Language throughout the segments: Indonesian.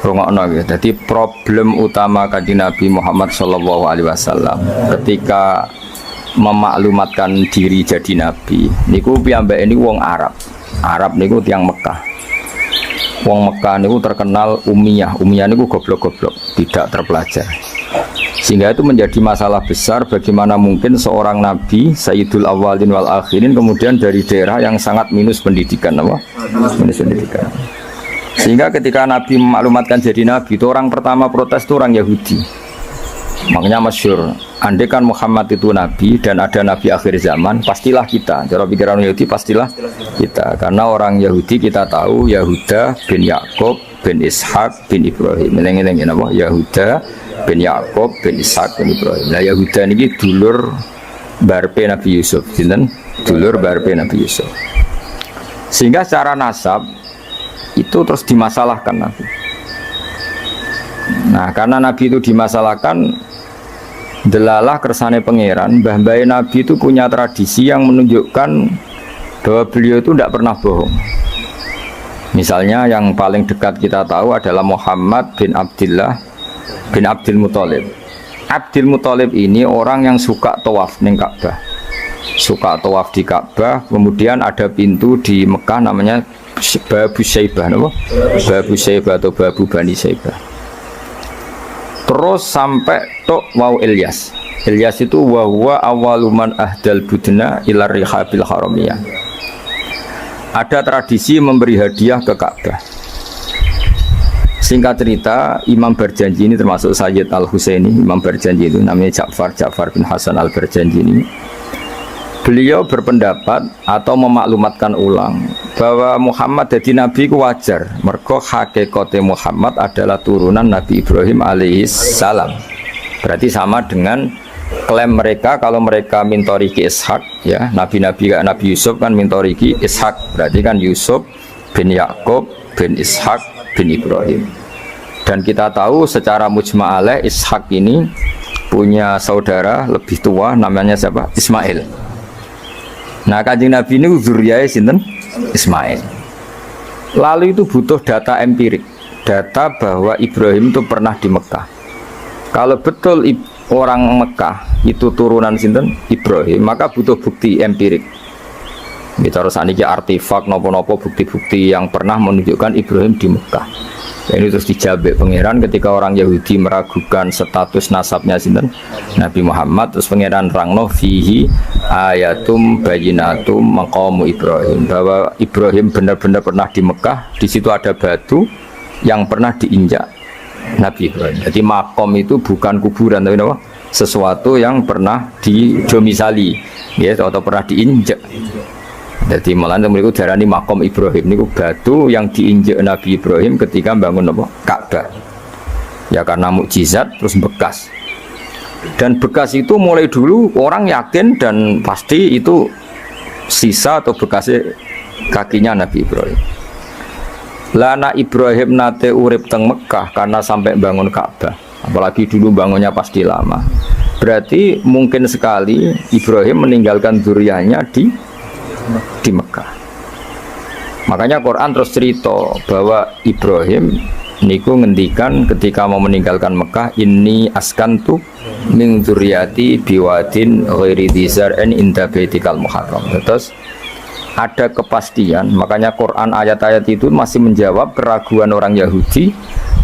Rungokno nggih. Dadi problem utama Kanjeng Nabi Muhammad sallallahu alaihi wasallam ketika memaklumatkan diri jadi nabi niku piyambake niku wong Arab. Arab niku tiyang Mekah. Wong Mekah niku terkenal ummiyah. Ummiyah niku goblok-goblok, tidak terpelajar. Sehingga itu menjadi masalah besar bagaimana mungkin seorang nabi Sayyidul Awwalin wal Akhirin kemudian dari daerah yang sangat minus pendidikan apa? Minus pendidikan. Sehingga ketika Nabi memaklumatkan jadi nabi itu orang pertama protes itu orang Yahudi. Makanya masyhur, andai kan Muhammad itu nabi dan ada nabi akhir zaman, pastilah kita. Cara pikiran Yahudi pastilah kita. Karena orang Yahudi kita tahu Yahuda bin Yakub bin Ishak bin Ibrahim. Eling-eling napa? Yahuda bin Yakub bin Ishak bin Ibrahim. Nah Yahuda niki dulur barpe Nabi Yusuf, sinten? Dulur barpe Nabi Yusuf. Sehingga secara nasab itu terus dimasalahkan Nabi. Nah karena Nabi itu dimasalahkan, delalah kersane pangeran, mbah-mbah Nabi itu punya tradisi yang menunjukkan bahwa beliau itu tidak pernah bohong. Misalnya yang paling dekat kita tahu adalah Muhammad bin Abdullah bin Abdul Muthalib. Abdul Muthalib ini orang yang suka tawaf ning Ka'bah. Suka tawaf di Ka'bah, kemudian ada pintu di Mekah namanya Babu Syaibah, no? Babu Syaibah atau Babu Bani Syaibah. Terus sampai tok wau Ilyas. Ilyas itu wa huwa awwaluman ahdal budna ila rihabil haramiyah. Ada tradisi memberi hadiah ke Ka'bah. Singkat cerita, Imam Berjanji ini termasuk Sayyid Al-Husaini. Imam Berjanji itu namanya Ja'far bin Hasan Al-Berjanji ini. Beliau berpendapat atau memaklumatkan ulang bahwa Muhammad jadi nabi ku wajar. Mergo hakikate Muhammad adalah turunan Nabi Ibrahim alaihissalam. Berarti sama dengan klaim mereka kalau mereka mintoriki Ishak, ya nabi-nabi kayak Nabi Yusuf kan mintoriki Ishak. Berarti kan Yusuf bin Yakub bin Ishak bin Ibrahim. Dan kita tahu secara mujma'aleh Ishak ini punya saudara lebih tua namanya siapa? Ismail. Nah Kanjeng Nabi ini zuriyahnya sinten? Ismail. Lalu itu butuh data empirik, data bahwa Ibrahim itu pernah di Mekah. Kalau betul orang Mekah itu turunan sinten? Ibrahim, maka butuh bukti empirik. Kita harus aniki artefak nopo-nopo bukti-bukti yang pernah menunjukkan Ibrahim di Mekah. Ini terus dijabek pangeran ketika orang Yahudi meragukan status nasabnya sinten Nabi Muhammad, terus pangeran rangno fihi ayatum bayinatum maqamu Ibrahim, bahwa Ibrahim benar-benar pernah di Mekah. Di situ ada batu yang pernah diinjak Nabi Ibrahim. Jadi makom itu bukan kuburan tapi apa? Sesuatu yang pernah didomisali, ya, atau pernah diinjak. Jadi malah mereka darani makom Ibrahim niku batu yang diinjak Nabi Ibrahim ketika bangun apa? Ka'bah. Ya karena mukjizat terus bekas. Dan bekas itu mulai dulu orang yakin dan pasti itu sisa atau bekasnya kakinya Nabi Ibrahim. Lana Ibrahim nate urip teng Mekah karena sampai bangun Ka'bah. Apalagi dulu bangunnya pasti lama. Berarti mungkin sekali Ibrahim meninggalkan zuriyahnya di Mekah. Makanya Quran terus cerita bahwa Ibrahim niku ngendikan ketika mau meninggalkan Mekah, inni askantu min dzurriyyati biwadin ghairi dzar'in inda baitikal muharram. Terus ada kepastian, makanya Quran ayat-ayat itu masih menjawab keraguan orang Yahudi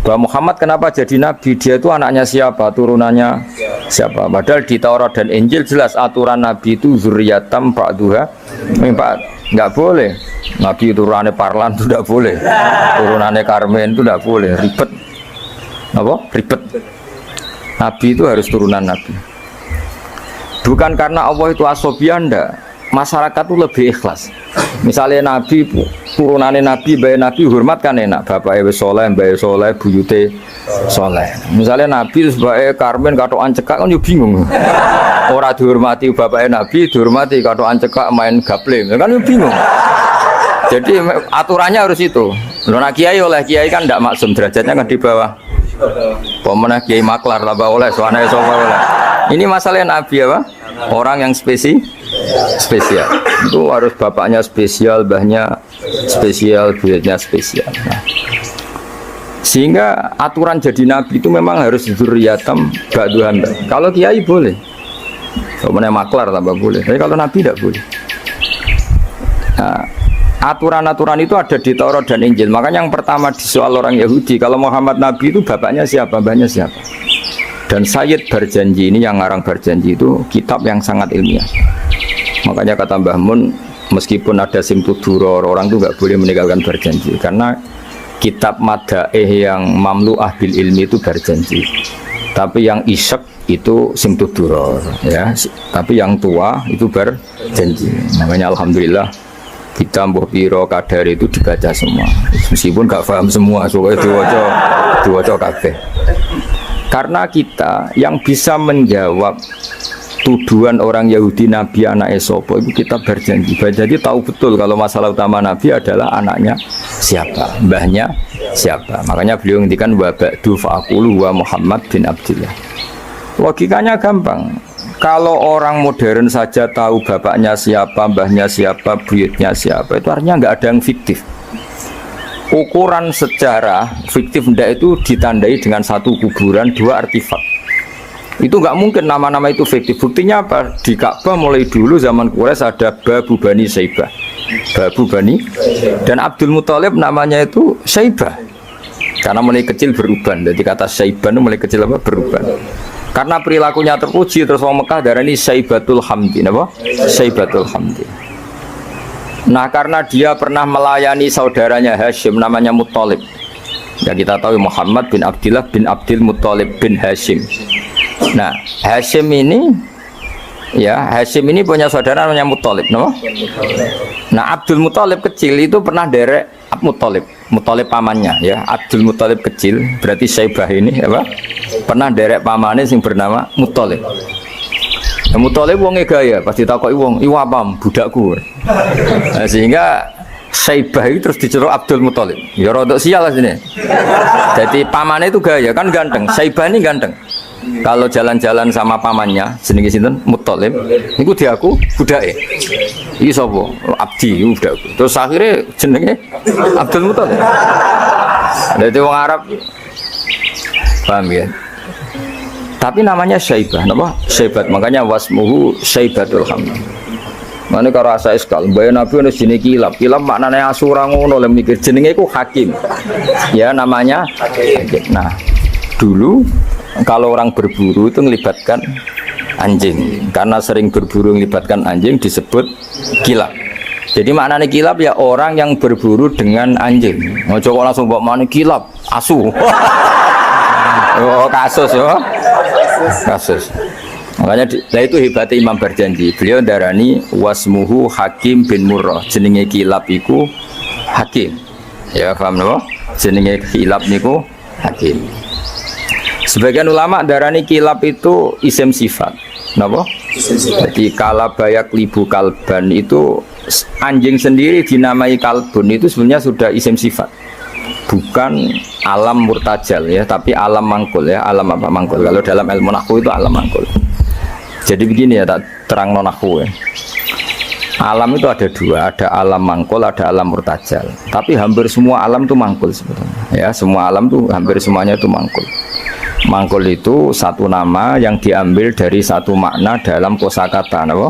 bahwa Muhammad kenapa jadi nabi, dia itu anaknya siapa, turunannya siapa. Padahal di Taurat dan Injil jelas aturan nabi itu zuriyatam ba'duha min ba'd. Enggak boleh nabi turunannya Parlan itu tidak boleh, turunannya Karmen itu tidak boleh, ribet. Apa? Ribet. Nabi itu harus turunan nabi. Bukan karena Allah itu asobiah, enggak. Masyarakat itu lebih ikhlas. Misalnya nabi turunannya nabi, bayi nabi hormat kan enak, bapak ibu soleh, bayi soleh, buyute soleh. Misalnya nabi sebagai Karmen katoan cekak kan juga bingung. Orang dihormati bapak nabi, dihormati katoan cekak main gaple, kan juga bingung. Jadi aturannya harus itu. Nak kiai oleh kiai kan tidak maksum, derajatnya kan di bawah. Pemenang kiai maklar lah oleh, soalnya oleh. Ini masalah nabi apa? Orang yang spesial itu harus bapaknya spesial, mbahnya spesial, buyutnya spesial. Nah, Sehingga aturan jadi nabi itu memang harus dzurriyatam ba'duhan. Kalau kiai boleh, kalau maklar tambah boleh, tapi kalau nabi tidak boleh. Nah, aturan-aturan itu ada di Taurat dan Injil. Makanya yang pertama disoal orang Yahudi, kalau Muhammad nabi itu bapaknya siapa, mbahnya siapa. Dan Sayyid Barjanji ini yang ngarang Barjanji itu kitab yang sangat ilmiah. Makanya kata Mbah Mun, meskipun ada simtuduror, orang itu nggak boleh meninggalkan Barjanji karena kitab madaih yang mamlu'ah bil ilmi itu Barjanji. Tapi yang isyek itu simtuduror, ya. Tapi yang tua itu Barjanji. Makanya alhamdulillah kita mbah piro kadar itu dibaca semua. Meskipun nggak paham semua, soalnya diwaca kabeh. Karena kita yang bisa menjawab tuduhan orang Yahudi Nabi anak Esopo itu kita berjanji. Jadi tahu betul kalau masalah utama Nabi adalah anaknya siapa, mbahnya siapa. Makanya beliau ngendikan wa ba'du fa'aqulu wa Muhammad bin Abdillah. Logikanya gampang. Kalau orang modern saja tahu bapaknya siapa, mbahnya siapa, buyutnya siapa, itu artinya nggak ada yang fiktif. Ukuran sejarah fiktif ndak itu ditandai dengan satu kuburan, dua artefak. Itu nggak mungkin nama-nama itu fiktif. Buktinya apa? Di Ka'bah mulai dulu zaman Quraisy ada Babu Bani Saibah, Babu Bani, dan Abdul Muthalib namanya itu Saibah karena mulai kecil beruban. Jadi kata Saibah itu mulai kecil apa? Beruban. Karena perilakunya terpuji, terus orang Mekah darani Saibatul Hamdi, apa? Saibatul Hamdi. Nah karena dia pernah melayani saudaranya Hashim namanya Muthalib. Ya kita tahu Muhammad bin Abdillah bin Abdil Muthalib bin Hashim. Nah Hashim ini punya saudara namanya Muthalib, no? Nah Abdul Muthalib kecil itu pernah derek Muthalib pamannya, ya. Abdul Muthalib kecil berarti Syaibah ini apa? Pernah derek pamannya yang bernama Muthalib. Muthalib wonge gaya, pasti takoki wong, "Iku apa budakku?" Nah, sehingga Syaibah itu terus diceluk Abdul Muthalib. Ya rodok sial lah sini. Jadi pamannya itu gaya, kan ganteng. Syaibah ini ganteng. Kalau jalan-jalan sama pamannya, jenenge sinten? Muthalib. Niku diaku budake. Iki sapa? Abdi budakku. Terus akhirnya jenenge Abdul Muthalib. Dadi wong Arab paham ya? Tapi namanya Syaibah, nama Syaibat, makanya wasmuhu Syaibatul Hamdi. Mana kalau rasa eskal, bayar Nabi harus jenis kilap maknanya asura ngono, lem mikir jenenge ku Hakim, ya namanya Hakim. Nah, dulu kalau orang berburu itu melibatkan anjing, karena sering berburu melibatkan anjing disebut kilap. Jadi maknanya kilap ya orang yang berburu dengan anjing. Mau coba langsung bawa mana kilap, asu. Oh kasus, oh. Kasus. Makanya itu hebatnya Imam Barjanji. Beliau darani wasmuhu Hakim bin Murrah. Jenenge kilap iku Hakim. Ya paham napa? Jenenge kilap niku Hakim. Sebagian ulama darani kilap itu isim sifat. Napa? Jadi kalabayak libu kalban itu anjing sendiri dinamai kalbun itu sebenarnya sudah isim sifat. Bukan alam murtajal ya, tapi alam mangkul ya. Alam apa mangkul? Kalau dalam ilmu nahwu itu alam mangkul. Jadi begini ya, tak terang nahwu ya. Alam itu ada dua, ada alam mangkul, ada alam murtajal. Tapi hampir semua alam itu mangkul sebetulnya. Ya, semua alam tuh hampir semuanya itu mangkul. Mangkul itu satu nama yang diambil dari satu makna dalam kosakata, apa?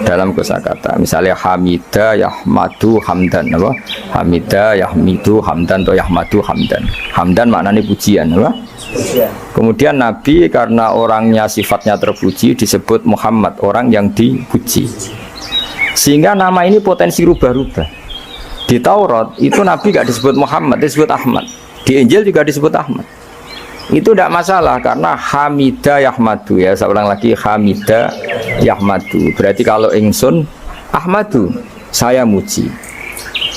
Dalam kosakata. Misalnya Hamida, Yahmadu, Hamdan, apa? Hamida, Yahmidu, Hamdan atau Yahmadu, Hamdan. Hamdan maknanya pujian, apa? Kemudian Nabi karena orangnya sifatnya terpuji disebut Muhammad, orang yang dipuji. Sehingga nama ini potensi rubah-rubah. Di Taurat itu Nabi gak disebut Muhammad, disebut Ahmad. Di Injil juga disebut Ahmad. Itu tidak masalah karena Hamida Yahmadu ya, saya ulang lagi Hamida Yahmadu. Berarti kalau ingsun Ahmadu, saya muji.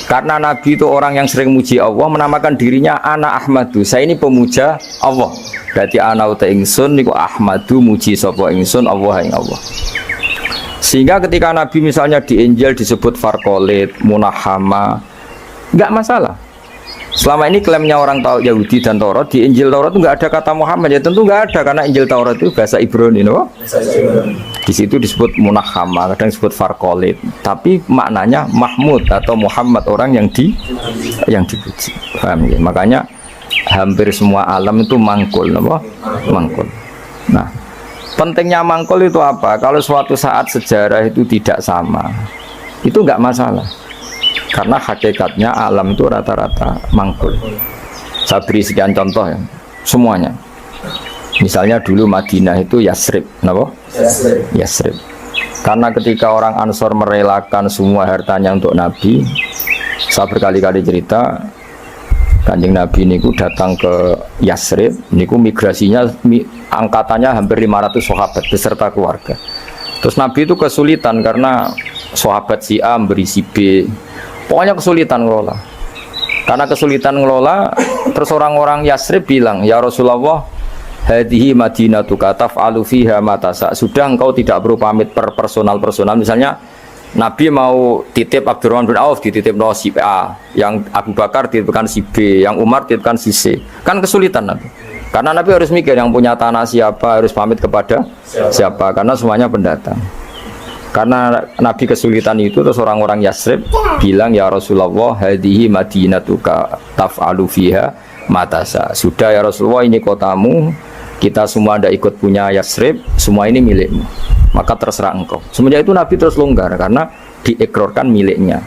Karena Nabi itu orang yang sering muji Allah, menamakan dirinya Ana Ahmadu. Saya ini pemuja Allah. Berarti ana uta ingsun niku Ahmadu muji sapa ingsun Allah ing Allah. Sehingga ketika Nabi misalnya di Injil disebut Farqolit, Munahama, enggak masalah. Selama ini klaimnya orang tahu Yahudi dan Taurat, di Injil Taurat itu nggak ada kata Muhammad, ya tentu nggak ada karena Injil Taurat itu bahasa Ibrani, no? Di situ disebut Munahama, kadang disebut Farqolit, tapi maknanya Mahmud atau Muhammad, orang yang dipuji. Paham ya? Makanya hampir semua alam itu mangkul, apa? Mangkul. Nah, pentingnya mangkul itu apa? Kalau suatu saat sejarah itu tidak sama, itu enggak masalah. Karena hakikatnya alam itu rata-rata mangkul. Saya beri sekian contoh ya, semuanya. Misalnya dulu Madinah itu Yasrib, kenapa? Yasrib. Karena ketika orang Ansor merelakan semua hartanya untuk Nabi, saya berkali-kali cerita, Kanjeng Nabi niku datang ke Yasrib, niku migrasinya angkatannya hampir 500 sahabat beserta keluarga. Terus Nabi itu kesulitan karena sahabat si A memberi si B, pokoknya kesulitan ngelola. Karena kesulitan ngelola, terus orang-orang Yasrib bilang, ya Rasulullah, hadihi madinatuka taf'alu fiha ma tasa. Sudah engkau tidak perlu pamit per personal. Misalnya Nabi mau titip Abdurrahman bin Auf dititip si A, yang Abu Bakar dititipkan si B, yang Umar dititipkan si C. Kan kesulitan Nabi. Karena Nabi harus mikir yang punya tanah siapa, harus pamit kepada siapa, karena semuanya pendatang. Karena Nabi kesulitan itu, terus orang-orang Yasrib bilang, ya Rasulullah, hadihi madinatuka taf'alu fiha ma tasa. Sudah ya Rasulullah, ini kotamu, kita semua tidak ikut punya Yasrib, semua ini milikmu, maka terserah engkau. Semenjak itu Nabi terus longgar karena diekrorkan miliknya.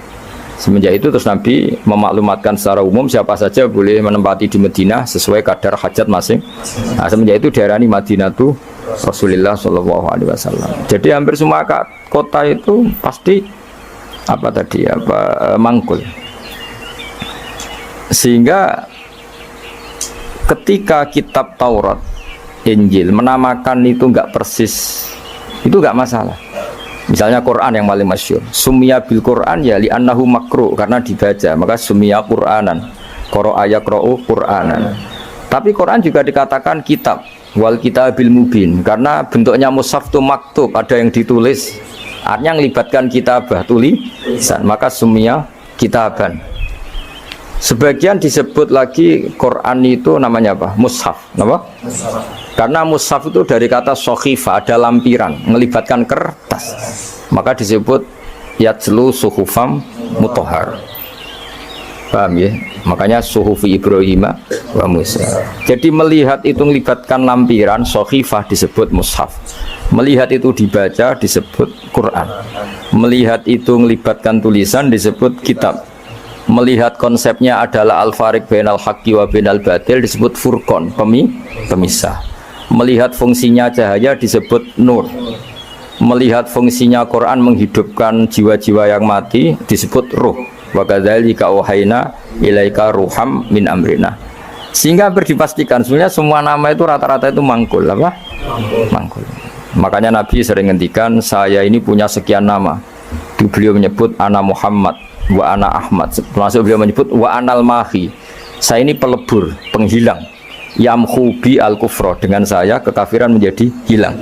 Semenjak itu terus Nabi memaklumatkan secara umum siapa saja boleh menempati di Madinah sesuai kadar hajat masing. Nah, semenjak itu daerah ini Madinah itu Rasulullah Shallallahu Alaihi Wasallam. Jadi hampir semua kota itu pasti mangkul. Sehingga ketika kitab Taurat, Injil menamakan itu enggak persis, itu enggak masalah. Misalnya Quran yang paling masyhur, summiya bil Quran ya li annahu makru, karena dibaca, maka summiya Quranan, qara'a yaqra'u Quranan. Tapi Quran juga dikatakan kitab, wal kitabil mubin, karena bentuknya mushaf itu maktub, ada yang ditulis, artinya melibatkan kitabah, tulisan, maka summiya kitaban. Sebagian disebut lagi Quran itu namanya apa? Mushaf, apa? Karena mushaf itu dari kata sokhifah, ada lampiran, melibatkan kertas, maka disebut yajlu suhufam mutohar. Paham ya? Makanya suhufi Ibrahim wa Musa. Jadi melihat itu melibatkan lampiran, sokhifah disebut mushaf. Melihat itu dibaca disebut Quran. Melihat itu melibatkan tulisan disebut kitab. Melihat konsepnya adalah al-fariq bainal haqqi wa bainal batil disebut furqan, pemisah. Melihat fungsinya cahaya disebut nur. Melihat fungsinya Quran menghidupkan jiwa-jiwa yang mati disebut ruh. Wa kadzalika auhayna ilaika ruham min amrina. Sehingga berdipastikan sebenarnya semua nama itu rata-rata itu mangkul, apa? Mangkul. Makanya Nabi sering ngendikan, saya ini punya sekian nama. Beliau menyebut ana Muhammad wa ana Ahmad, termasuk beliau menyebut wa anal mahi, saya ini pelebur, penghilang, yamhu bi al kufro, dengan saya kekafiran menjadi hilang,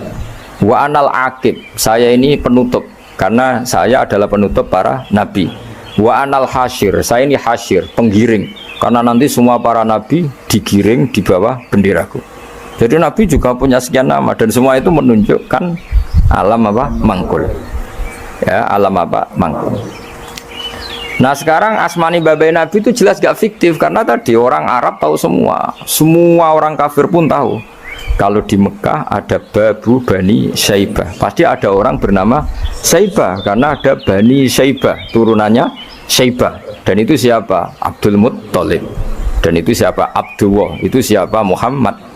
wa anal akib, saya ini penutup, karena saya adalah penutup para nabi, wa anal hasyir, saya ini hasyir, penggiring, karena nanti semua para nabi digiring di bawah benderaku. Jadi Nabi juga punya sekian nama, dan semua itu menunjukkan alam apa? Mangkul. Ya, alam apa? Mangkul. Nah sekarang asmani babai Nabi itu jelas gak fiktif, karena tadi orang Arab tahu semua orang kafir pun tahu. Kalau di Mekah ada Babu Bani Syaibah, pasti ada orang bernama Syaibah, karena ada Bani Syaibah, turunannya Syaibah. Dan itu siapa? Abdul Muttalib. Dan itu siapa? Abdullah. Itu siapa? Muhammad.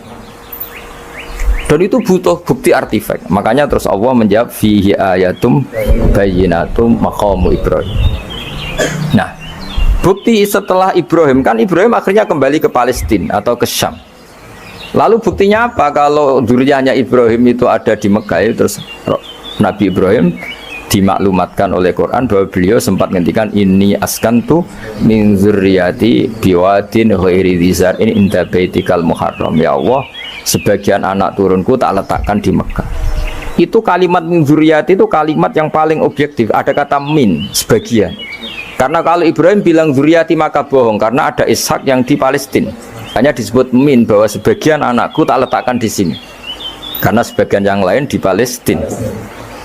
Dan itu butuh bukti artefak. Makanya terus Allah menjawab fihi ayatum bayyinatum maqamu Ibrahim. Nah, bukti setelah Ibrahim, kan Ibrahim akhirnya kembali ke Palestina atau ke Syam. Lalu buktinya apa kalau dzurriyyahnya Ibrahim itu ada di Mekah? Terus Nabi Ibrahim dimaklumatkan oleh Quran bahwa beliau sempat ngendikan inni askantu min dzurriyyati biwadin ghairi dzar in inda baitikal muharram. Ya Allah, sebagian anak turunku tak letakkan di Mekah. Itu kalimat min dzurriyyati itu kalimat yang paling objektif. Ada kata min, sebagian. Karena kalau Ibrahim bilang dzurriyyati maka bohong, karena ada Ishak yang di Palestina. Hanya disebut min, bahwa sebagian anakku tak letakkan di sini. Karena sebagian yang lain di Palestina.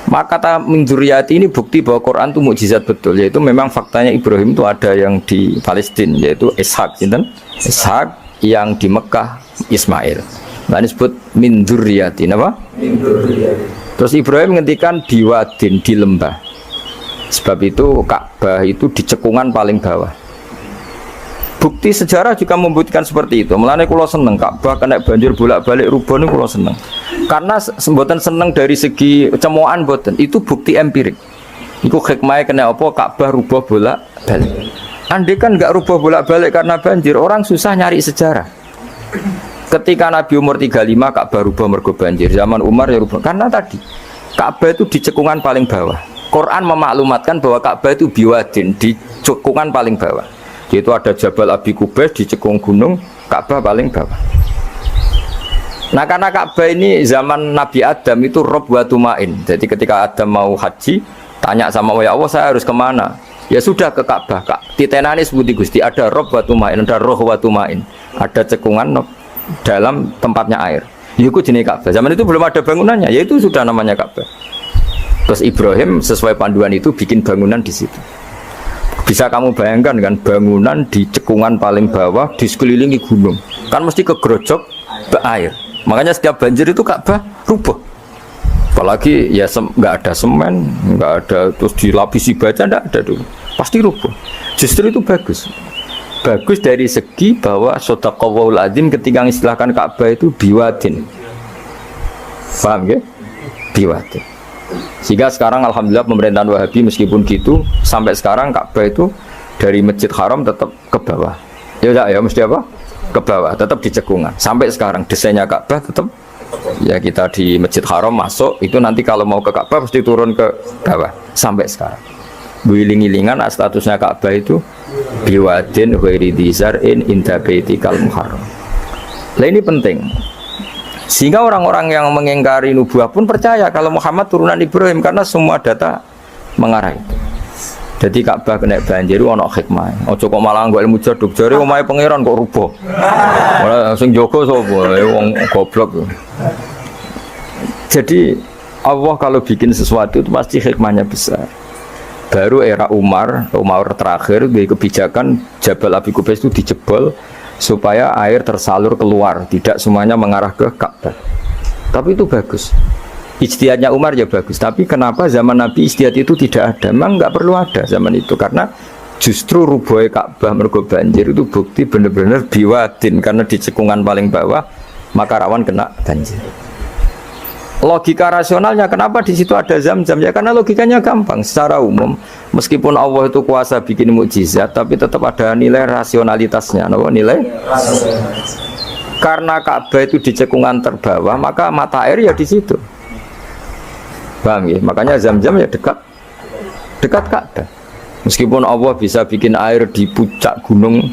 Maka kata min dzurriyyati ini bukti bahwa Quran itu mukjizat betul, yaitu memang faktanya Ibrahim itu ada yang di Palestina, yaitu Ishak, Ishak yang di Mekah Ismail. Nah disebut min dzurriyyatin apa? Min dzurriyyatin. Terus Ibrahim ngendikan biwadin di lembah. Sebab itu Ka'bah itu di cekungan paling bawah. Bukti sejarah juga membuktikan seperti itu. Mulane kula seneng Ka'bah kena banjir bolak-balik rubuh niku kula seneng. Karena mboten seneng dari segi cemoan mboten, itu bukti empirik. Iku hikmahnya kena apa Ka'bah rubuh bolak-balik. Andai kan enggak rubuh bolak-balik karena banjir, orang susah nyari sejarah. Ketika Nabi umur 35 Ka'bah rubuh mergo banjir, zaman Umar ya rubuh. Karena tadi Ka'bah itu di cekungan paling bawah. Quran memaklumatkan bahwa Ka'bah itu biwadin di cekungan paling bawah. Yaitu ada Jabal Abi Qubais di cekung gunung, Ka'bah paling bawah. Nah karena Ka'bah ini zaman Nabi Adam itu rob wa tumain. Jadi ketika Adam mau haji, tanya sama ya Allah saya harus kemana? Ya sudah ke Ka'bah. Titenane sebuti Gusti, ada rob wa tumain, ada roh wa tumain. Ada cekungan dalam tempatnya air. Itu jenis Ka'bah. Zaman itu belum ada bangunannya, yaitu sudah namanya Ka'bah. Terus Ibrahim sesuai panduan itu bikin bangunan di situ. Bisa kamu bayangkan kan bangunan di cekungan paling bawah di sekelilingi gunung, kan mesti kegerojok air. Makanya setiap banjir itu Ka'bah rubuh. Apalagi ya nggak ada semen, nggak ada terus dilapisi baja, nggak ada dulu. Pasti rubuh. Justru itu bagus. Bagus dari segi bahwa shadaqallahul azim ketika mengistilahkan Ka'bah itu biwadin. Paham ya? Biwadin. Sehingga sekarang alhamdulillah pemerintahan Wahabi meskipun gitu sampai sekarang Ka'bah itu dari Masjid Haram tetap ke bawah. Ya mesti apa? Ke bawah, tetap di cekungan. Sampai sekarang desainnya Ka'bah tetap ya kita di Masjid Haram masuk itu nanti kalau mau ke Ka'bah pasti turun ke bawah sampai sekarang. Wiling-wilingan statusnya Ka'bah itu biwadin ghairi dzar'in inda baitikal muharram. Lah ini penting. Sehingga orang-orang yang mengingkari nubuah pun percaya kalau Muhammad turunan Ibrahim karena semua data mengarah itu. Jadi Ka'bah kena banjir ono hikmah. Ojo kok malah nggo ilmu jaduk jare omahe pangeran kok rubuh. Ora sing jaga sapa? Wong goblok. Jadi Allah kalau bikin sesuatu itu pasti hikmahnya besar. Baru era Umar terakhir di kebijakan Jabal Abi Qubais itu dijebol supaya air tersalur keluar, tidak semuanya mengarah ke Ka'bah. Tapi itu bagus. Ijtihadnya Umar ya bagus. Tapi kenapa zaman Nabi ijtihad itu tidak ada? Memang nggak perlu ada zaman itu karena justru rubuhnya Ka'bah mergo banjir itu bukti benar-benar biwadin karena di cekungan paling bawah maka rawan kena banjir. Logika rasionalnya kenapa di situ ada Zam-Zam ya karena logikanya gampang secara umum meskipun Allah itu kuasa bikin mukjizat tapi tetap ada nilai rasionalitasnya. Nilai karena Ka'bah itu di cekungan terbawah maka mata air ya di situ. Paham ya? Makanya Zam-Zam ya dekat Ka'bah. Meskipun Allah bisa bikin air di puncak gunung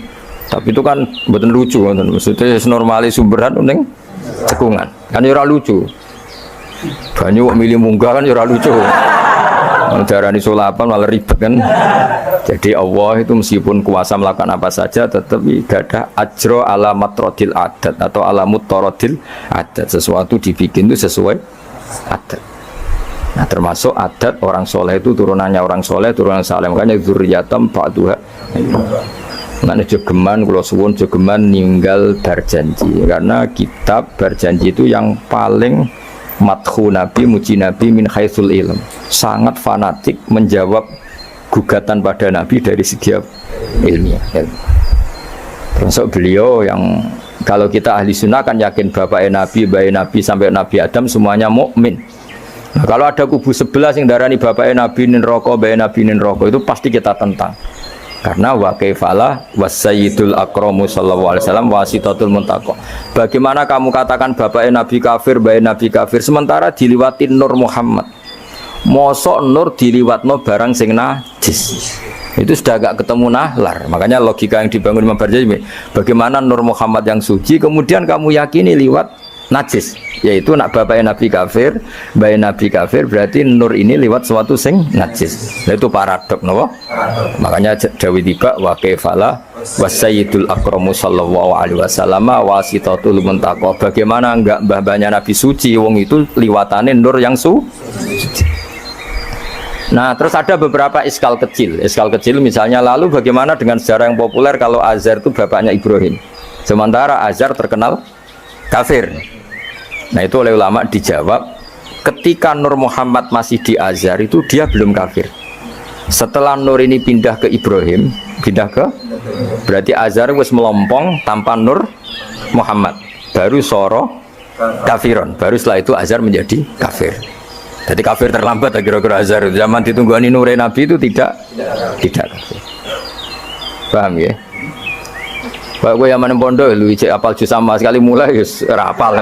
tapi itu kan betul lucu maksudnya normalis sumberan ning cekungan kan ora lucu. Banyak wak milih munggah kan ora lucu. Darani sulapan malah ribet kan. Jadi Allah itu meskipun kuasa melakukan apa saja tetap tidak ada ajro ala matrodil adat atau ala mutarodil adat. Sesuatu dibikin itu sesuai adat. Nah termasuk adat orang soleh itu turunannya orang soleh, turunan saleh. Makanya dzurriyyatam ba'duha. Nah jogeman kalau suwun jogeman ninggal berjanji karena kitab berjanji itu yang paling madhu Nabi, muji Nabi min haitsul ilm. Sangat fanatik menjawab gugatan pada Nabi dari segi ilmiah. Termasuk beliau yang kalau kita ahli sunnah kan yakin bapaknya Nabi, bayi Nabi sampai Nabi Adam semuanya mukmin. Nah, kalau ada kubu sebelah yang darani bapaknya Nabi nin roko, bayi Nabi nin roko itu pasti kita tentang. Karena wa kaifalah wasayyidul akramu sallallahu alaihi wasallam wasitatul muntaqo. Bagaimana kamu katakan bapaknya Nabi kafir, bayi Nabi kafir sementara diliwatin Nur Muhammad. Mosok Nur diliwatno barang sing najis. Itu sudah agak ketemu nahlar. Makanya logika yang dibangun Imam Barjani, bagaimana Nur Muhammad yang suci kemudian kamu yakini liwat najis, yaitu nak bapaknya Nabi kafir, bayi Nabi kafir berarti Nur ini liwat suatu sing najis. Nah, itu paradok, no? Makanya Dawi tiba wa kaifala wasayyidul akramu sallallahu alaihi wasallam wasitatul muntaqo. Bagaimana enggak mbah-mbahnya Nabi suci, wong itu liwatane Nur yang suci. Nah, terus ada beberapa iskal kecil misalnya lalu bagaimana dengan sejarah yang populer kalau Azar itu bapaknya Ibrahim. Sementara Azhar terkenal kafir. Nah itu oleh ulama dijawab, ketika Nur Muhammad masih di Azhar itu dia belum kafir. Setelah Nur ini pindah ke Ibrahim, berarti Azhar wis melompong tanpa Nur Muhammad, baru soro kafiron, baru setelah itu Azhar menjadi kafir. Jadi kafir terlambat kira-kira Azhar. Zaman ditungguani Nur Nabi itu tidak kafir. Paham ya? Pak gue yang pondok lu cek apal juz sama sekali mulai rapal.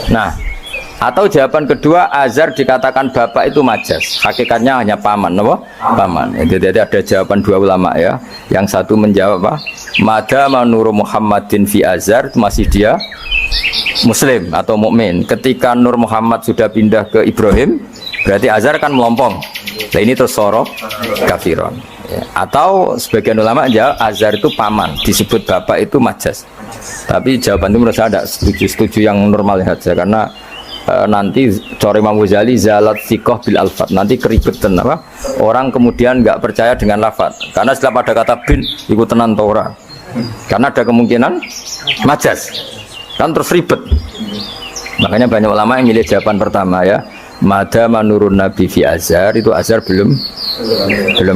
Nah, atau jawaban kedua, Azhar dikatakan bapak itu majas, hakikatnya hanya paman, apa? Paman. Jadi ada jawaban dua ulama ya. Yang satu menjawab apa? Madama Nur Muhammadin fi Azhar, masih dia Muslim atau mukmin. Ketika Nur Muhammad sudah pindah ke Ibrahim, berarti Azhar kan melompong. Nah ini terus sorok kafiron. Ya. Atau sebagian ulama aja Azhar itu paman, disebut bapak itu majas. Tapi jawaban itu menurut saya tidak setuju yang normal saja, karena nanti cari Imam Ghazali zalat sikoh bil alfat, nanti keribetan apa? Orang kemudian nggak percaya dengan lafaz, karena setelah pada kata bin ikut tenan Torah, karena ada kemungkinan majas, kan terus ribet. Makanya banyak ulama yang milih jawaban pertama ya. Mada manurun Nabi fi Azhar, itu Azhar belum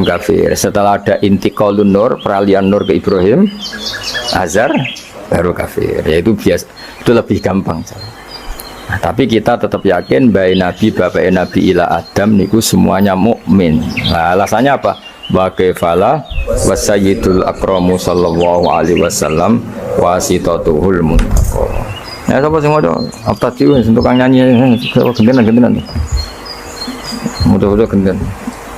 kafir. Setelah ada intiqalun nur, peralihan nur ke Ibrahim, Azhar baru kafir. Yaitu biasa, itu lebih gampang. Nah, tapi kita tetap yakin bahwa Nabi bapak Nabi ila Adam niku semuanya mukmin. Nah, alasannya apa? Bagaifala wasayyidul akramu sallallahu alaihi wasallam wasitatuhul muntaqo. Ya sapa sing ngono? Apa tadi wis tukang nyanyi gentenan. Mudah-mudahan genten.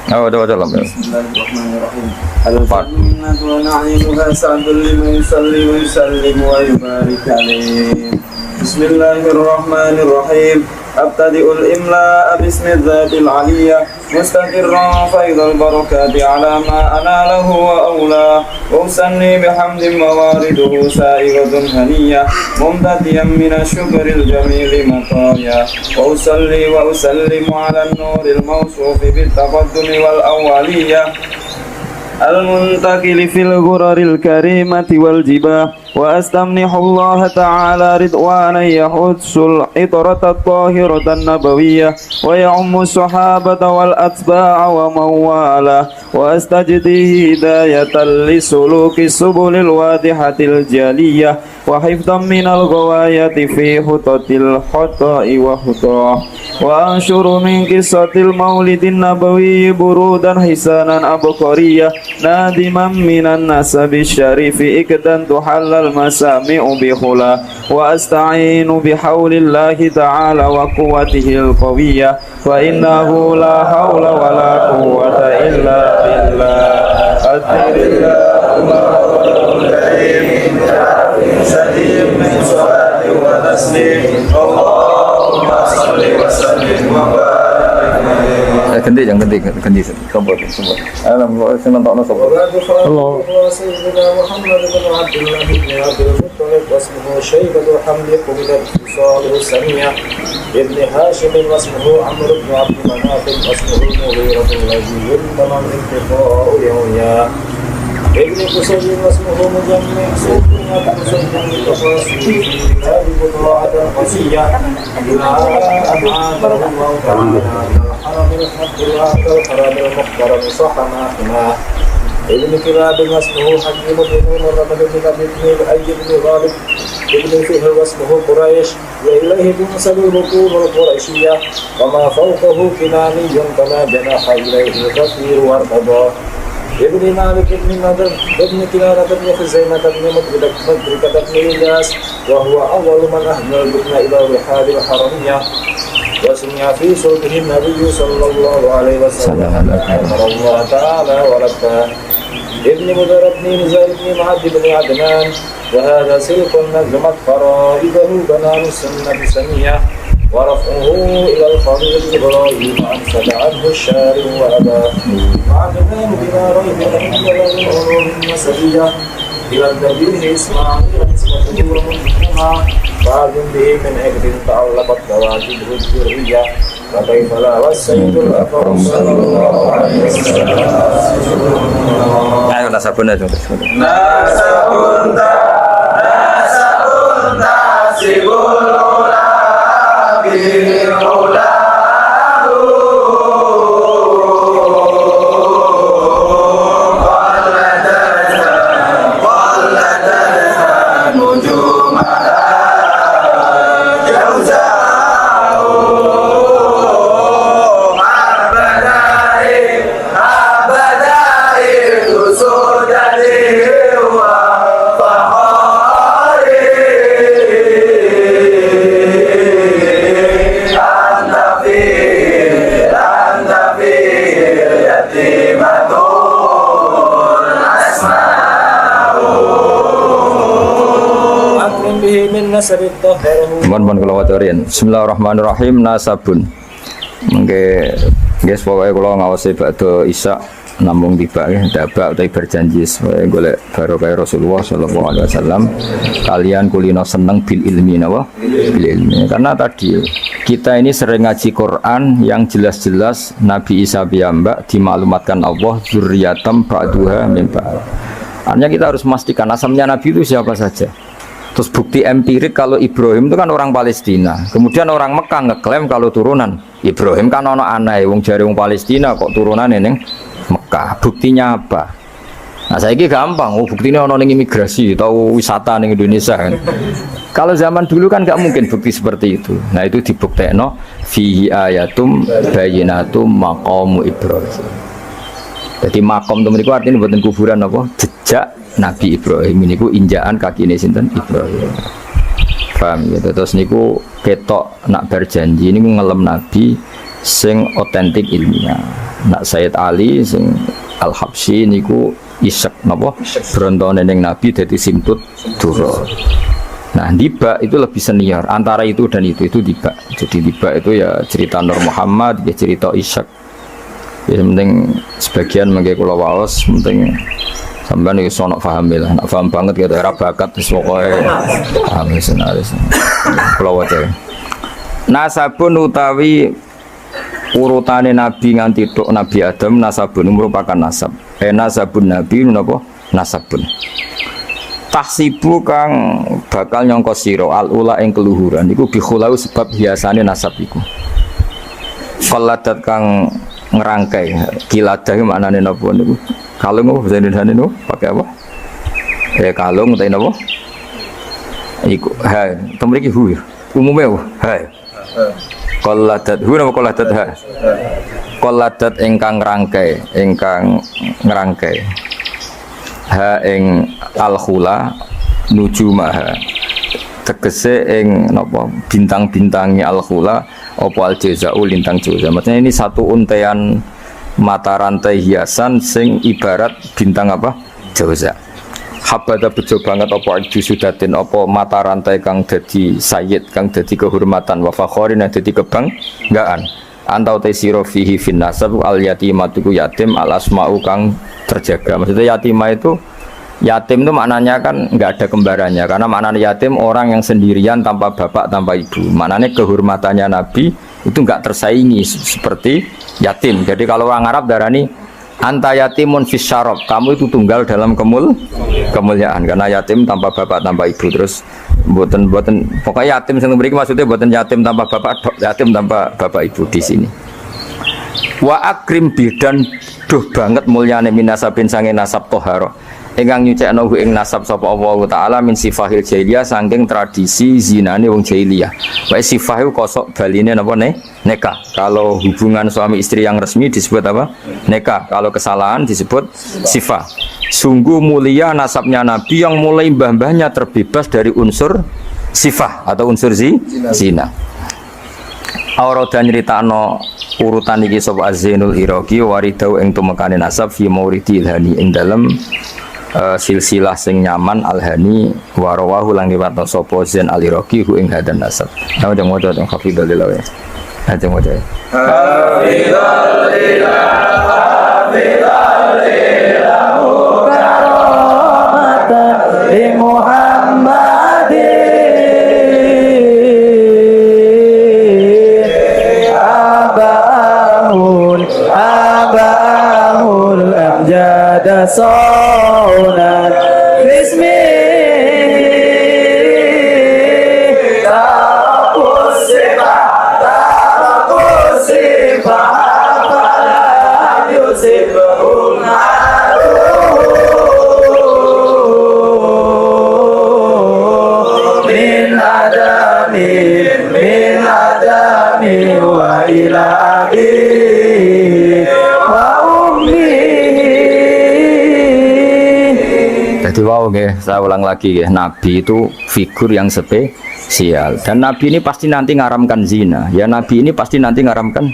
Ada lah. Bismillahirrahmanirrahim. Al-Jannatu wa na'imuha sa'dul liman yusalli wa yusallim wa yubarik alaihi. Bismillahirrahmanirrahim. Abtadi'ul imla'a bismillahil aliyah mustaqirran faidul barakati ala ma analahhu wa awla wa usanni bihamdin mawariduhu sa'igatun haniyah mumtadiyan minasyukril jamili mataya wa usalli wa usallimu ala nuril mawsufi bitaqaddumi wal awaliyah al-muntakili fil ghuraril karimati wal jibah wa astamnihu Allah ta'ala ridwanan yahudsul itrata tahiratan nabawiyyah wa ya'ummu sahabata wal atba'a wa mawala wa astajdihi hidayatan lisuluki subulil wadihatil jaliyah wa hifdhan minal ghawayati fi hutatil khata'i wa hutah wa anshuru min qissatil maulidin nabawiyyi burudan hisanan abqariyah nadiman minan nasabi syarifi ikdan tuhallal masami'u bihula wa asta'inu bihaulillahi ta'ala wa quwwatihil qawiyyah wa innahu la hawla wa la quwwata illa billah adhirillah Allahul karim sadim min salati wa taslim Allahumma salli wa sallim wa barik ganti sobat alhamdulillah senang tak nasab Allah sayyidina Muhammad bin Abdullah bin Abdul Muttalib wasmuhu Syaibatul Hamdi qubidat Salih Samiyah ibn Hashim wasmuhu Amr bin Abd Manaf wasmuhu Mughiratul Ladzi yuntamam intifa'u yawya ibn Qusay wasmuhu Mujammi sukunya taksudnya tafasih dari butuhat al-qasiyah ila an'amar Allah ta'ala haramil haqqil aqal haramil mukhtaram sahama ابن كلاب واسمه حكيم بن مرة بن كبير بن أيد بن غالب ابن فهر واسمه قريش وإليه تنسب البطون القريشية وما فوقه كناني كما جناح إليه الكثير وارتضى ابن مالك بن نضر ابن كنانة بن خزيمة بن مدركة بن إلياس وهو أول من أهدى البطن إلى رحال الحرمية وسمع في صوته النبي صلى الله عليه وسلم أمر الله تعالى ولبى ابن مدر بن نزار بن معد بن عدنان وهذا سلك نجمت فرائده بنان السنة سمية ورفعه إلى الخليل إبراهيم أنشد عنه الشارع وأباه وعدنان بلا ريب أن له العلوم النسبية إلى النبي إسماعيل نسبته ومنهما فعلم به من عقد تعلقت كواكبه الذرية فكيف لا والسيد الأكرم صلى الله عليه وسلم ayo nasabun aja nasabun من نسب طهره Mohon kula wacarin. Bismillahirrahmanirrahim. Nasabun. Mengke guys pokoke kula ngawasi badhe Isya namung tiba dabak utawi berjanji supaya golek barokah Rasulullah sallallahu alaihi wasallam kalian kulino seneng bil ilmi napa bil ilmi karena tadi kita ini sering ngaji Quran yang jelas-jelas Nabi Isa piyambak dimaklumatkan Allah dzurriyatam ba'duha min ba'd. Artinya kita harus memastikan asalnya Nabi itu siapa saja. Terus bukti empirik kalau Ibrahim itu kan orang Palestina. Kemudian orang Mekah ngeklaim kalau turunan Ibrahim kan ono anake wong jare wong Palestina kok turunane ning Mekah. Buktinya apa? Nah, saiki gampang. Oh, buktinya ono ning imigrasi atau wisata ning Indonesia kan. Kalau zaman dulu kan nggak mungkin bukti seperti itu. Nah, itu dibuktekno fihi ayatum bayyinatum maqamu Ibrahim. Jadi makom itu mereka artinya buatan kuburan apa? Jejak Nabi Ibrahim ini ku injaan kaki ini sinten Ibrahim. Paham ya? Terus niku ketok nak berjanji ini ngelem Nabi sing otentik ilmiah. Nak Sayyid Ali sing Al-Habsyi niku isek napa? Brontone ning Nabi dadi simtut dura. Nah, Diba itu lebih senior antara itu dan itu Diba. Jadi Diba itu ya cerita Nur Muhammad, ya cerita Ishak. Ya penting sebagian mengke kula waos penting sampean iki sono paham lah, nak paham banget gitu era bakat wis pokoke paham senaris. Kula waca. Nasabun utawi urutane nabi nganti tok Nabi Adam nasabun merupakan nasab. Nasabun nabi menapa? Nasabun. Tahsibu kang bakal nyangka sira al-ula ing keluhuran iku bi khulau sebab hiasane nasab iku. Qalladat kang ngerangkai kiladah iki maknane napa niku? Kalung apa bahasa Indonesia niku? Pakai apa? Kalung utawa napa? Iku ha, temriki hu. Umume ha. Qalladat hu napa qalladat ha? Qalladat ingkang ngerangkai. Ha ing al-khula nujumaha. Tegese ing napa bintang-bintangi al-khula apa al-jazau lintang jaza. Maksudnya ini satu untean mata rantai hiasan sing ibarat bintang apa? Jaza. Habada bejo banget apa jusudatin apa mata rantai kang dadi sayyid kang dadi kehormatan wa fakhorin dadi kebanggaan. Antau tesiro fihi fin nasab al yatimatu yatim al asma'u kang terjaga. Maksudnya yatimah itu yatim itu maknanya kan nggak ada kembarannya karena maknanya yatim orang yang sendirian tanpa bapak tanpa ibu. Maknanya kehormatannya Nabi itu nggak tersaingi seperti yatim. Jadi kalau orang Arab darani anta yatimun fis syarab, kamu itu tunggal dalam kemuliaan karena yatim tanpa bapak tanpa ibu. Terus buatan pokoknya yatim yang beri maksudnya buatan yatim tanpa bapak, yatim tanpa bapak ibu di sini. Wa akrim bidan duh banget mulyane minasabin sange nasab toharo ingkang nyucekno ing nasab sapa Allah taala min sifahil jahiliyah saking tradisi zinane wong jahiliyah. Wae sifah iku kosok baline napa nikah. Kalau hubungan suami istri yang resmi disebut apa? Nikah. Kalau kesalahan disebut sifah. Sungguh mulia nasabnya Nabi yang mulai mbah-mbahnya terbebas dari unsur sifah atau unsur zina. Aurada nyritakno urutan iki sapa Az-Zainul Iraqi waridau ing tumekane nasab fi mauridi ilhani ing dalem silsilah sing nyaman alhani warawahu lang liwatno sapa Zain al-Iraqi hu ing hadan nasab. Nah jeng maca teng hafizul lillahi. Jeng maca. Hafizul lillahi karamatan li Muhammadin abahul amjad saunan bismi Jadi wow saya ulang lagi Nabi itu figur yang spesial dan Nabi ini pasti nanti ngaramkan zina. Ya Nabi ini pasti nanti ngaramkan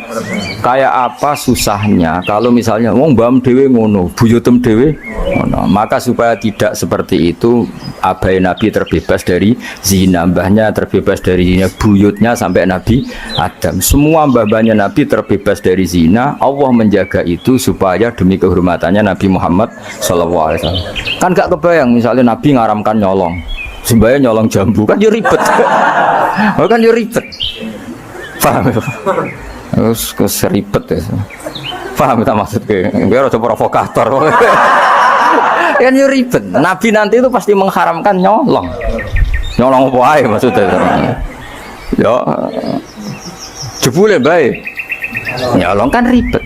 Kayak apa susahnya kalau misalnya wong mbam dhewe ngono, buyutem dhewe ngono. Maka supaya tidak seperti itu, abai Nabi terbebas dari zina, mbahnya terbebas dari zina, buyutnya sampai Nabi Adam. Semua mbah-mbahnya Nabi terbebas dari zina. Allah menjaga itu supaya demi kehormatannya Nabi Muhammad SAW. Kan gak kebayang misalnya Nabi ngaramkan nyolong, sembaya nyolong jambu kan ya ribet. Kan ya ribet. Paham ya? Terus ribet ya. Paham tak maksudnya? Gue harus provokator. Kan ya ribet. Nabi nanti itu pasti mengharamkan nyolong. Nyolong apa aja maksudnya? Ya, jebule baik. Nyolong kan ribet.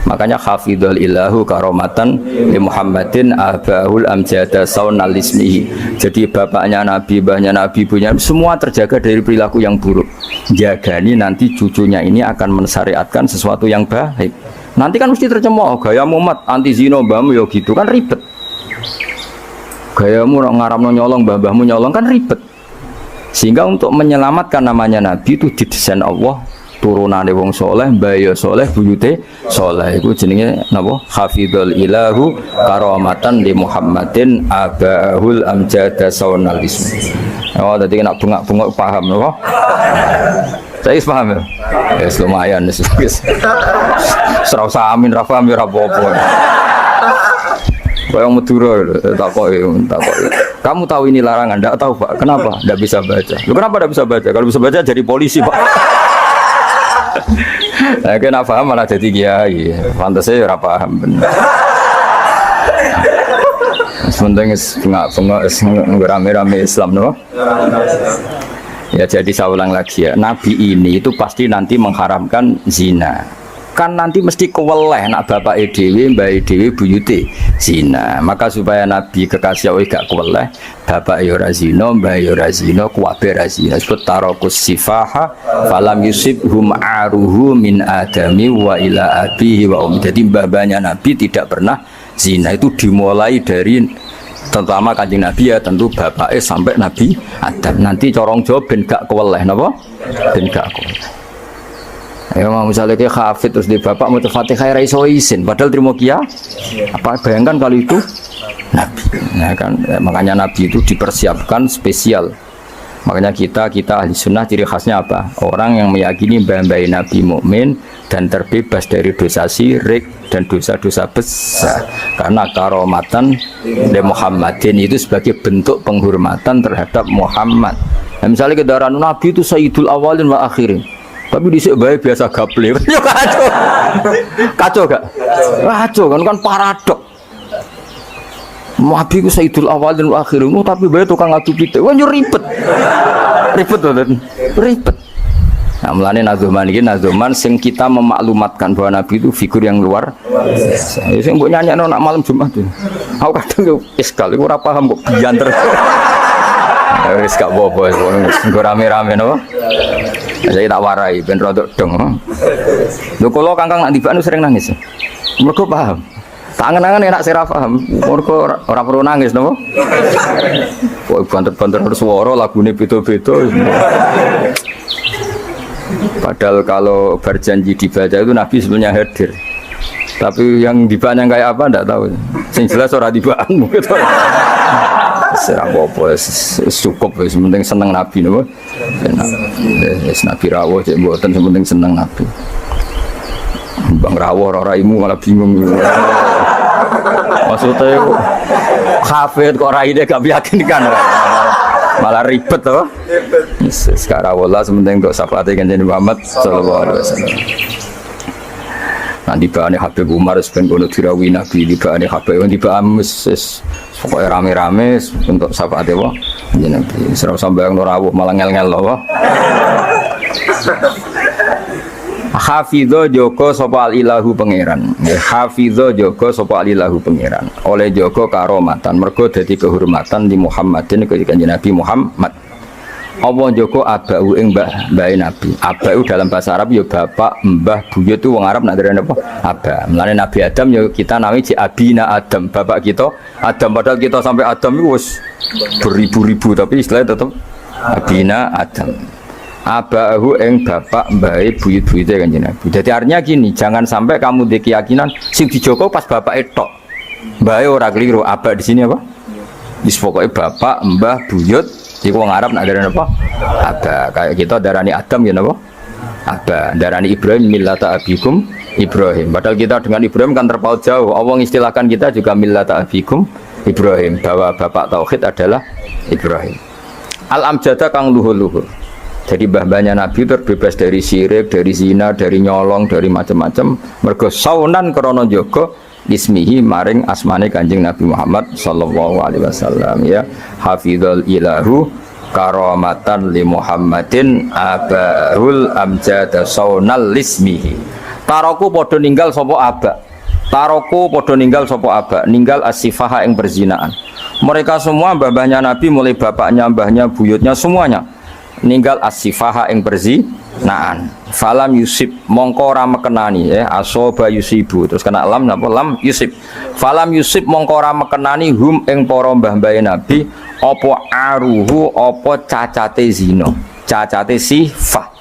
Makanya hafidhul ilahu karomatan li Muhammadin abahul amjada saunal ismihi. Jadi bapaknya Nabi, mbahnya Nabi, ibunya semua terjaga dari perilaku yang buruk. Jagani nanti cucunya ini akan mensyariatkan sesuatu yang baik. Nanti kan mesti tercemooh gaya Muhammad anti zina mbahmu ya gitu kan ribet. Gayamu ngaramno nyolong, mbah-mbahmu nyolong kan ribet. Sehingga untuk menyelamatkan namanya Nabi itu didesain Allah turunane wong soleh, mbaya soleh, buyute soleh. Iku jenenge napa? Hafidhul ilahu karamatan li Muhammadin abahul amjada saunal ismi. Oh, tadi nak bengak-bengok paham napa? Saya paham ya? Ya lumayan wis. Serasa amin ra paham ya ra apa-apa. Kayak Madura takoki. Kamu tahu ini larangan? Enggak tahu, Pak. Kenapa? Enggak bisa baca. Loh, kenapa enggak bisa baca? Kalau bisa baca jadi polisi, Pak. Nah, kena paham malah jadi kiai. Pantasnya ora paham bener. Sementing nggak rame-rame Islam, no? Ya jadi saya ulang lagi ya. Nabi ini itu pasti nanti mengharamkan zina. Kan nanti mesti keweleh nak bapak edw, mbak edw, buyute zina. Maka supaya Nabi kekasih Allah gak keweleh, bapak yora zina, mbak yora zina, kuwabe razina. Sebut tarokus sifaha, falam yusibhum aruhu min adami wa ila abihi wa Jadi mbah-mbahnya Nabi tidak pernah zina. Itu dimulai dari terutama kanjeng Nabi ya tentu bapaknya sampai Nabi Adam. Nanti corong jawab ben gak keweleh, napa? Ben gak keweleh. Ya mau misalnya kayak hafid terus di bapak mau Fatihah raiso izin padahal terima kia apa bayangkan kali itu Nabi ya kan makanya Nabi itu dipersiapkan spesial. Makanya kita ahli sunnah ciri khasnya apa? Orang yang meyakini mbah-mbah Nabi mukmin dan terbebas dari dosa syirik dan dosa-dosa besar karena karomatan li Muhammadin itu sebagai bentuk penghormatan terhadap Muhammad. Nah, misalnya kendaraan Nabi itu sayyidul awalin wa akhirin. Tapi di sini baik biasa gaple, kacau gak? Kacau kan paradok. Nabi ku sayyidul awal dan akhir, tapi baik tukang ngadu pitik, wah ribet ribet. Nah, mulane nazuman ini nazuman sing kita memaklumatkan bahwa Nabi itu figur yang luar. Sing mbok nyanyakno nak malam Jumat itu. Aku kadang iskal, aku ora paham kok bianter. Wis gak apa-apa, nggo rame-rame napa? Saya tak warai ben rodok dong. Lho kula Kangkang nak tibaan sering nangis. Mergo paham. Tak angen-angen enak saya paham. Mergo ora perlu nangis napa? Kok banter-banter suara lagune beda-beda. Padahal kalau berjanji dibaca itu Nabi sebenarnya hadir. Tapi yang tibaan yang kayak apa enggak tahu. Sing jelas ora tibaan mungkin. Serah apa cukup wis penting seneng Nabi napa wis Nabi rawuh cek mboten penting seneng Nabi Bang rawuh ora raimu malah bingung maksudnya hafid kok raine gak meyakinkan malah ribet toh sekarang wallah penting untuk syafaat kanjeng Muhammad sallallahu alaihi wasallam. Nanti bahane Habib Umar sepen kono dirawi Nabi di bahane Habib di baham pokoknya rame-rame untuk syafaat ya Nabi serau sambayang rawuh malah ngel-ngel lho Hafidho Joko sapa ilahu pangeran Hafidho Joko sapa ilahu pangeran oleh Joko karomatan mergo dadi kehormatan di Muhammadin ke kanjeng Nabi Muhammad. Allah Joko abau ing mbah Nabi. Abau dalam bahasa Arab ya bapak, mbah, buyut itu wong Arab nak derene apa? Aba. Mulane Nabi Adam ya kita nami ji abina Adam, bapak kita Adam padahal kita sampai Adam itu wis beribu-ribu tapi istilahnya tetap abina Adam. abahu ing bapak mbahe buyut-buyute Kanjeng Nabi. Jadi artinya gini, jangan sampai kamu di keyakinan sing dijogo pas bapak tok. Mbahe ora keliru, aba di sini apa? Wis pokoke bapak, mbah, buyut, iku wong Arab nak darani apa? Aba. Kayak kita darani Adam ya napa? Aba. Darani Ibrahim millata abikum Ibrahim. Padahal kita dengan Ibrahim kan terpaut jauh. Allah istilahkan kita juga millata abikum Ibrahim, bahwa bapak tauhid adalah Ibrahim. Al-amjada kang luhur-luhur. Jadi mbah-mbahnya Nabi terbebas dari syirik, dari zina, dari nyolong, dari macam-macam. Mergo saunan krana jaga ismihi maring asmane Kanjeng Nabi Muhammad sallallahu alaihi wasallam ya. Hafizul ilahu karamatan li Muhammadin abahul amjada saunal lismihi. Taroku padha ninggal sapa aba. Taroku padha ninggal sapa aba, ninggal as-sifaha ing perzinaan. Mereka semua mbah-mbahnya Nabi mulai bapaknya, mbahnya, buyutnya semuanya ninggal as-sifaha ing perzinaan. Falam yusib mongko ora mekenani ya asoba yusibu terus kena lam napa lam yusib. Falam yusib mongko ora mekenani hum ing para mbah-mbahe Nabi apa aruhu apa cacate zina, cacate sifah.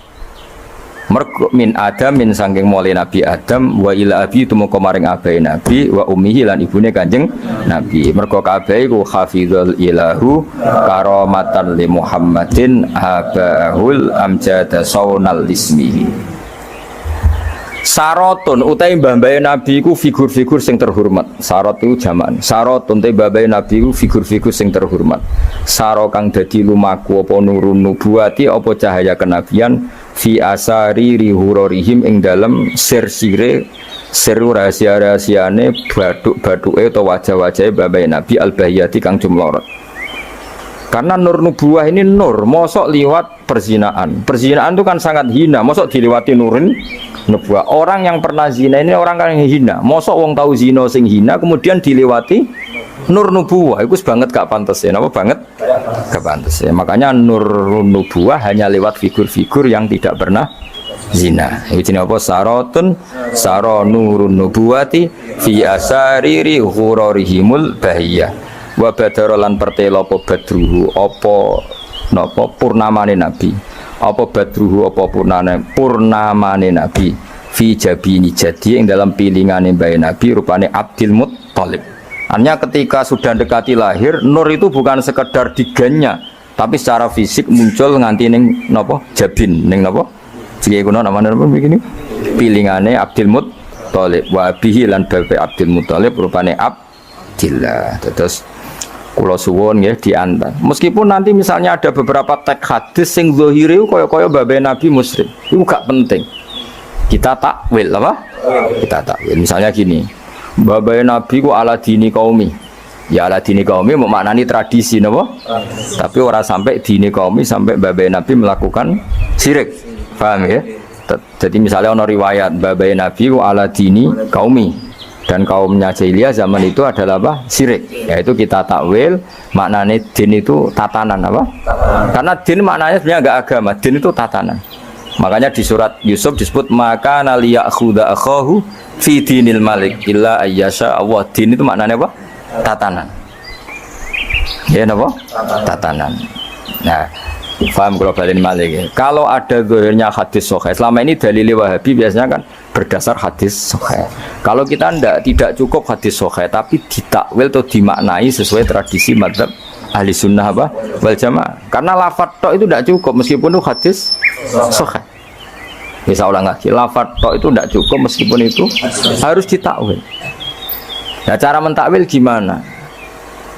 Mergo min Adam min sangking mulai Nabi Adam wa ila abi tumeka maring abahe Nabi wa ummihi lan ibune Kanjeng Nabi. Mergo kabeh iku hafizul ilahu karamatan li Muhammadin abahul amjada saunal ismihi. Sarotun utai mbah-mbahe Nabi iku figur-figur sing terhormat. Sarot itu jaman. Sarotun utai mbah-mbahe Nabi iku figur-figur sing terhormat. Saro kang dadi lumaku apa nurun nubuwati apa cahaya kenabian fi asari rihurorihim ing dalem sir-sire sir rahasia-rahasiane baduk-baduke atau wajah-wajahe mbah-mbahe Nabi al-bahiyati kang jumlorot. Karena nur nubuwah ini nur, mosok liwat perzinaan. Perzinaan itu kan sangat hina, mosok dilewati nurin nubuwah. Orang yang pernah zina ini orang yang hina. Mosok wong tahu zina sing hina kemudian dilewati nur nubuwah. Itu banget gak pantas ya, apa banget? Gak pantas ya. Makanya nur nubuwah hanya lewat figur-figur yang tidak pernah zina. Itu jenis apa? Sarotun saro nurun nubuwati fi asariri ghurarihimul bahiyah. Wa badarolan pertelo apa badruhu apa napa purnamane Nabi apa badruhu apa purnamane Nabi fi jabini jadi yang dalam pilingane bae Nabi rupane Abdul Muttalib. Artinya ketika sudah dekati lahir nur itu bukan sekedar diganya tapi secara fisik muncul nganti ning napa jabin ning napa jike kuno namane napa begini pilingane Abdul Muttalib wa bihi lan bae Abdul Muttalib rupane Abdillah. Terus kula suwun nggih diantar. Meskipun nanti misalnya ada beberapa teks hadis sing zahire kaya-kaya babe Nabi musyrik. Itu gak penting. Kita takwil apa? Kita takwil. Misalnya gini. Babe Nabi ku ala dini qaumi. Ya ala dini qaumi maknani tradisi napa? Tapi ora sampai dini qaumi sampai babe Nabi melakukan syirik. Paham ya? Jadi misalnya ana riwayat babe Nabi ku ala dini qaumi. Dan kaumnya jahiliyah zaman itu adalah apa? Syirik. Yaitu kita takwil maknanya din itu tatanan apa? Karena din maknanya sebenarnya enggak agama, din itu tatanan. Makanya di surat Yusuf disebut maka naliyakhuda akhahu fi dinil malik illa ayyasha Allah. Din itu maknanya apa? Tatanan. Ya napa? Tatanan. Nah, paham kalau balik malik ya. Kalau ada zahirnya hadis sahih, selama ini dalil Wahabi biasanya kan berdasar hadis sahih. Kalau kita tidak cukup hadis sahih tapi ditakwil atau dimaknai sesuai tradisi madzhab ahli sunnah apa wal jamaah. Karena lafadz tok itu tidak cukup meskipun itu hadis sahih. Bisa ulang lagi, lafadz tok itu tidak cukup meskipun itu harus ditakwil. Nah, cara mentakwil gimana?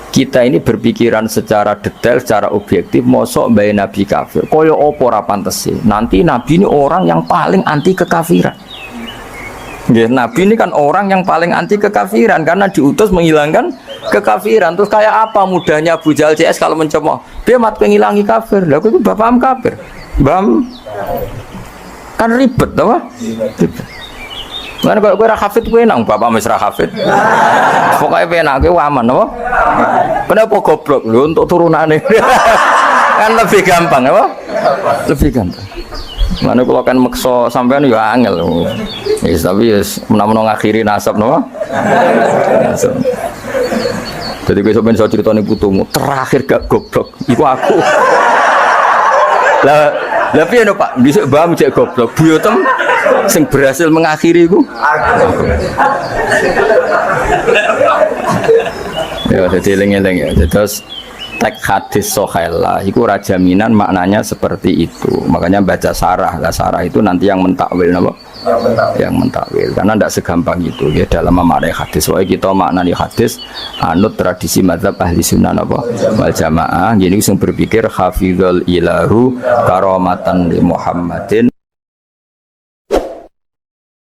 Kita ini berpikiran secara detail, secara objektif, mosok bae Nabi kafir. Koyo opo ora pantes sih. Nanti Nabi ini orang yang paling anti kekafiran. Ya, Nabi ini kan orang yang paling anti kekafiran karena diutus menghilangkan kekafiran. Terus kayak apa mudahnya Abu Jahal CS kalau mencoba dia mat penghilangi kafir. Lah itu bapam kafir. Bam kan ribet apa? Ribet. Kan kalau kowe ra hafid kowe nang bapak wis ra hafid. Pokoke penak kowe aman apa? Kenapa goblok lho untuk turunane. Kan lebih gampang apa? Lebih gampang. Mana kalau kan makso sampean ya angel. Yes, tapi yes, menawa ngakhiri nasab no. Jadi gue sampean iso critane putumu, terakhir gak goblok. Iku aku. Lah piye no Pak? Dhisik mbahmu cek goblok. Buyotem sing berhasil mengakhiri iku. Ya dadi eling-eling ya. Terus tek hadis sohaila itu rajaminan maknanya seperti itu. Makanya baca sarah. Lah sarah itu nanti yang mentakwil napa? Yang mentakwil. Karena tidak segampang itu ya dalam memaknai hadis. Soalnya kita maknani hadis anut tradisi mazhab ahli sunnah napa? Wal jamaah. Jadi sing berpikir hafizul ilahu karamatan li Muhammadin